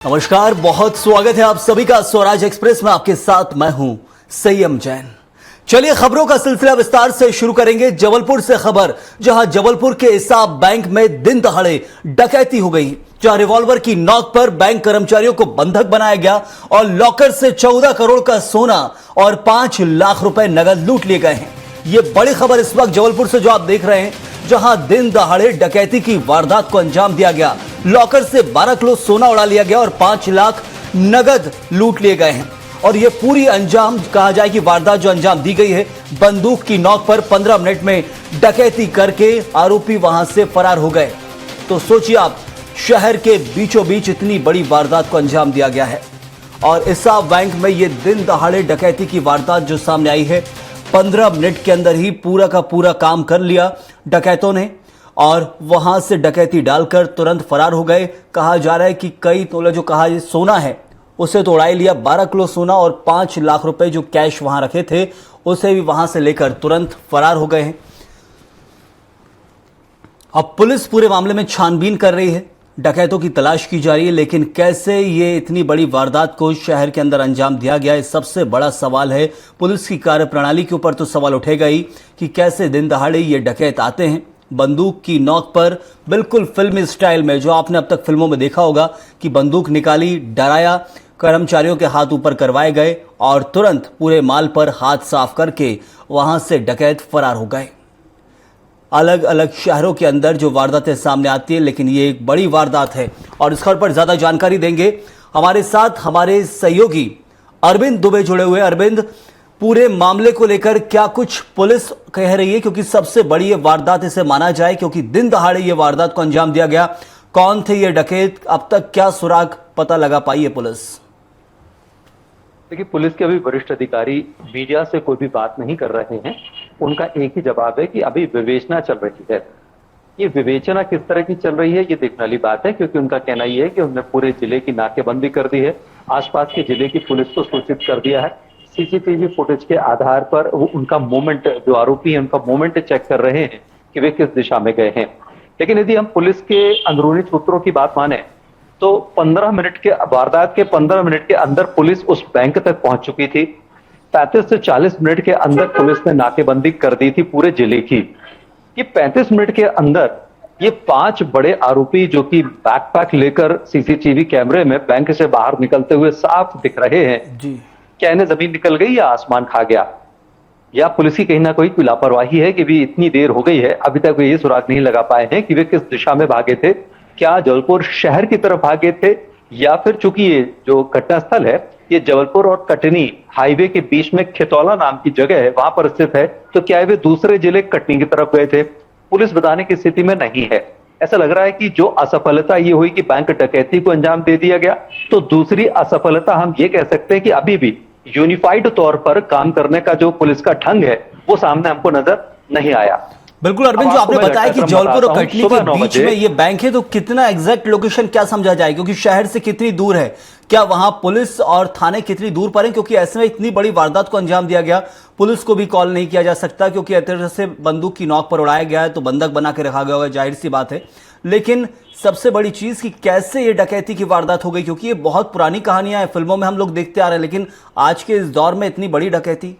नमस्कार, बहुत स्वागत है आप सभी का स्वराज एक्सप्रेस में। आपके साथ मैं हूं संयम जैन। चलिए खबरों का सिलसिला विस्तार से शुरू करेंगे। जबलपुर से खबर, जहां जबलपुर के इसाब बैंक में दिन दहाड़े डकैती हो गई, जहां रिवॉल्वर की नोक पर बैंक कर्मचारियों को बंधक बनाया गया और लॉकर से 14 करोड़ का सोना और 5 लाख रुपए नगद लूट लिए गए हैं। ये बड़ी खबर इस वक्त जबलपुर से जो आप देख रहे हैं, जहां दिन दहाड़े डकैती की वारदात को अंजाम दिया गया। लॉकर से 12 किलो सोना उड़ा लिया गया और 5 लाख नगद लूट लिए गए हैं। और यह पूरी अंजाम कहा जाए कि वारदात जो अंजाम दी गई है, बंदूक की नोक पर 15 मिनट में डकैती करके आरोपी वहां से फरार हो गए। तो सोचिए आप, शहर के बीचों बीच इतनी बड़ी वारदात को अंजाम दिया गया है। और इसाब बैंक में यह दिन दहाड़े डकैती की वारदात जो सामने आई है, 15 मिनट के अंदर ही पूरा का पूरा काम कर लिया डकैतों ने और वहां से डकैती डालकर तुरंत फरार हो गए। कहा जा रहा है कि कई तोला जो कहा ये सोना है उसे तो उड़ा ही लिया, 12 किलो सोना और 5 लाख रुपए जो कैश वहां रखे थे उसे भी वहां से लेकर तुरंत फरार हो गए हैं। अब पुलिस पूरे मामले में छानबीन कर रही है, डकैतों की तलाश की जा रही है। लेकिन कैसे ये इतनी बड़ी वारदात को शहर के अंदर अंजाम दिया गया, ये सबसे बड़ा सवाल है। पुलिस की कार्यप्रणाली के ऊपर तो सवाल उठेगा ही कि कैसे दिन दहाड़े ये डकैत आते हैं बंदूक की नोक पर, बिल्कुल फिल्मी स्टाइल में, जो आपने अब तक फिल्मों में देखा होगा कि बंदूक निकाली, डराया, कर्मचारियों के हाथ ऊपर करवाए गए और तुरंत पूरे माल पर हाथ साफ करके वहां से डकैत फरार हो गए। अलग अलग शहरों के अंदर जो वारदातें सामने आती है, लेकिन ये एक बड़ी वारदात है। और इस खबर पर ज्यादा जानकारी देंगे हमारे साथ हमारे सहयोगी अरविंद दुबे जुड़े हुए। अरविंद, पूरे मामले को लेकर क्या कुछ पुलिस कह रही है, क्योंकि सबसे बड़ी ये वारदात इसे माना जाए, क्योंकि दिन दहाड़े ये वारदात को अंजाम दिया गया। कौन थे ये डकैत, अब तक क्या सुराग पता लगा पाई है पुलिस? देखिए, पुलिस के अभी वरिष्ठ अधिकारी मीडिया से कोई भी बात नहीं कर रहे हैं। उनका एक ही जवाब है कि अभी विवेचना चल रही है। ये विवेचना किस तरह की चल रही है ये देखने वाली बात है, क्योंकि उनका कहना यह है कि उन्होंने पूरे जिले की नाकेबंदी कर दी है, आसपास के जिले की पुलिस को सूचित कर दिया है। सीसीटीवी फुटेज के आधार पर वो उनका मूवमेंट, जो आरोपी है उनका मूवमेंट चेक कर रहे हैं कि वे किस दिशा में गए हैं। लेकिन यदि हम पुलिस के अंदरूनी सूत्रों की बात माने तो 15 मिनट के वारदात के 15 मिनट के अंदर पुलिस उस बैंक तक पहुंच चुकी थी। 35 से 40 मिनट के अंदर पुलिस ने नाकेबंदी कर दी थी पूरे जिले की। ये 35 मिनट के अंदर ये 5 बड़े आरोपी जो कि बैकपैक लेकर सीसीटीवी कैमरे में बैंक से बाहर निकलते हुए साफ दिख रहे हैं जी। क्या इन्हें जमीन निकल गई या आसमान खा गया, या पुलिस की कहीं ना कोई लापरवाही है कि भी इतनी देर हो गई है अभी तक वे ये सुराग नहीं लगा पाए हैं कि वे किस दिशा में भागे थे। क्या जबलपुर शहर की तरफ भागे थे, या फिर चूंकि ये जो घटनास्थल है ये जबलपुर और कटनी हाईवे के बीच में खितौला नाम की जगह है, वहां पर स्थित है, तो क्या वे दूसरे जिले कटनी की तरफ गए थे? पुलिस बताने की स्थिति में नहीं है। ऐसा लग रहा है कि जो असफलता ये हुई कि बैंक डकैती को अंजाम दे दिया गया, तो दूसरी असफलता हम ये कह सकते हैं कि अभी भी यूनिफाइड तौर पर काम करने का जो पुलिस का ढंग है वो सामने हमको नजर नहीं आया। बिल्कुल अरविंद, जो आपने बताया कि जबलपुर और कटनी के बीच में ये बैंक है, तो कितना एग्जैक्ट लोकेशन क्या समझा जाए, क्योंकि शहर से कितनी दूर है, क्या वहां पुलिस और थाने कितनी दूर पर हैं? क्योंकि ऐसे में इतनी बड़ी वारदात को अंजाम दिया गया, पुलिस को भी कॉल नहीं किया जा सकता, क्योंकि इस तरह से बंदूक की नोक पर उड़ाया गया है तो बंधक बना के रखा गया होगा, जाहिर सी बात है। लेकिन सबसे बड़ी चीज कि कैसे ये डकैती की वारदात हो गई, क्योंकि ये बहुत पुरानी कहानियां हैं, फिल्मों में हम लोग देखते आ रहे हैं, लेकिन आज के इस दौर में इतनी बड़ी डकैती।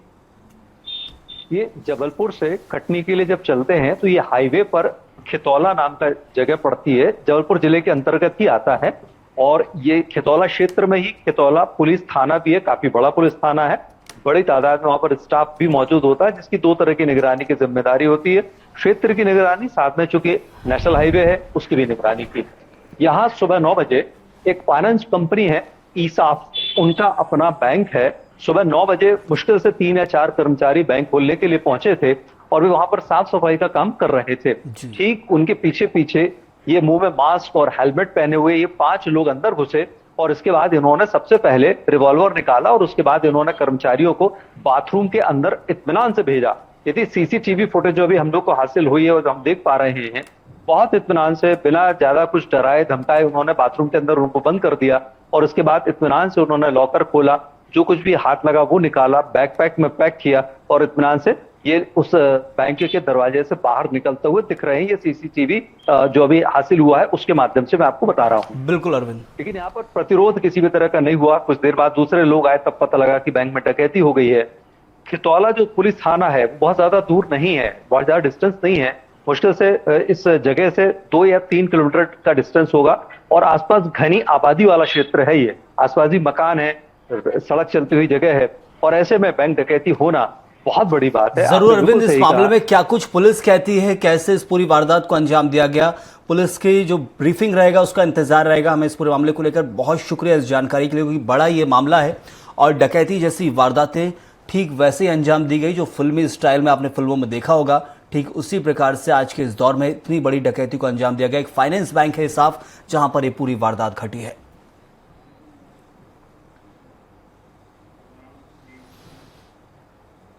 ये जबलपुर से कटनी के लिए जब चलते हैं तो ये हाईवे पर खितौला नाम का जगह पड़ती है, जबलपुर जिले के अंतर्गत ही आता है। और ये खितौला क्षेत्र में ही खितौला पुलिस थाना भी है, काफी बड़ा पुलिस थाना है, बड़ी तादाद में वहां पर स्टाफ भी मौजूद होता है, जिसकी 2 तरह की निगरानी की जिम्मेदारी होती है। क्षेत्र की निगरानी, साथ में चूंकि नेशनल हाईवे है उसकी भी निगरानी की। यहाँ सुबह 9 बजे एक फाइनेंस कंपनी है ईसाफ, उनका अपना बैंक है। सुबह 9 बजे मुश्किल से 3 या 4 कर्मचारी बैंक खोलने के लिए पहुंचे थे और वे वहां पर साफ सफाई का काम कर रहे थे। ठीक उनके पीछे पीछे ये मुंह में मास्क और हेलमेट पहने हुए ये 5 लोग अंदर घुसे और इसके बाद इन्होंने सबसे पहले रिवॉल्वर निकाला और उसके बाद इन्होंने कर्मचारियों को बाथरूम के अंदर इत्मीनान से भेजा। यदि सीसीटीवी फुटेज जो अभी हम लोग को हासिल हुई है और हम देख पा रहे हैं, बहुत इत्मीनान से, बिना ज्यादा कुछ डराए धमकाए उन्होंने बाथरूम के अंदर उनको बंद कर दिया और उसके बाद इत्मीनान से उन्होंने लॉकर खोला, जो कुछ भी हाथ लगा वो निकाला, बैकपैक में पैक किया और इत्मीनान से ये उस बैंक के दरवाजे से बाहर निकलते हुए दिख रहे हैं। ये सीसीटीवी जो अभी हासिल हुआ है उसके माध्यम से मैं आपको बता रहा हूँ। बिल्कुल अरविंद। लेकिन यहाँ पर प्रतिरोध किसी भी तरह का नहीं हुआ। कुछ देर बाद दूसरे लोग आए, तब पता लगा कि बैंक में डकैती हो गई है। खितौला जो पुलिस थाना है बहुत ज्यादा दूर नहीं है, बहुत ज्यादा डिस्टेंस नहीं है। मुश्किल से इस जगह से 2 या 3 किलोमीटर का डिस्टेंस होगा और आसपास घनी आबादी वाला क्षेत्र है। ये आसपास ही मकान है, सड़क चलती हुई जगह है और ऐसे में बैंक डकैती होना बहुत बड़ी बात है। जरूर आपने अरविंद, बिल्कुल इस सही मामले कहा। में क्या कुछ पुलिस कहती है, कैसे इस पूरी वारदात को अंजाम दिया गया, पुलिस की जो ब्रीफिंग रहेगा उसका इंतजार रहेगा हमें इस पूरे मामले को लेकर। बहुत शुक्रिया इस जानकारी के लिए, क्योंकि बड़ा ये मामला है और डकैती जैसी वारदातें ठीक वैसे ही अंजाम दी गई जो फिल्मी स्टाइल में आपने फिल्मों में देखा होगा। ठीक उसी प्रकार से आज के इस दौर में इतनी बड़ी डकैती को अंजाम दिया गया। एक फाइनेंस बैंक है साफ, जहां पर ये पूरी वारदात घटी है।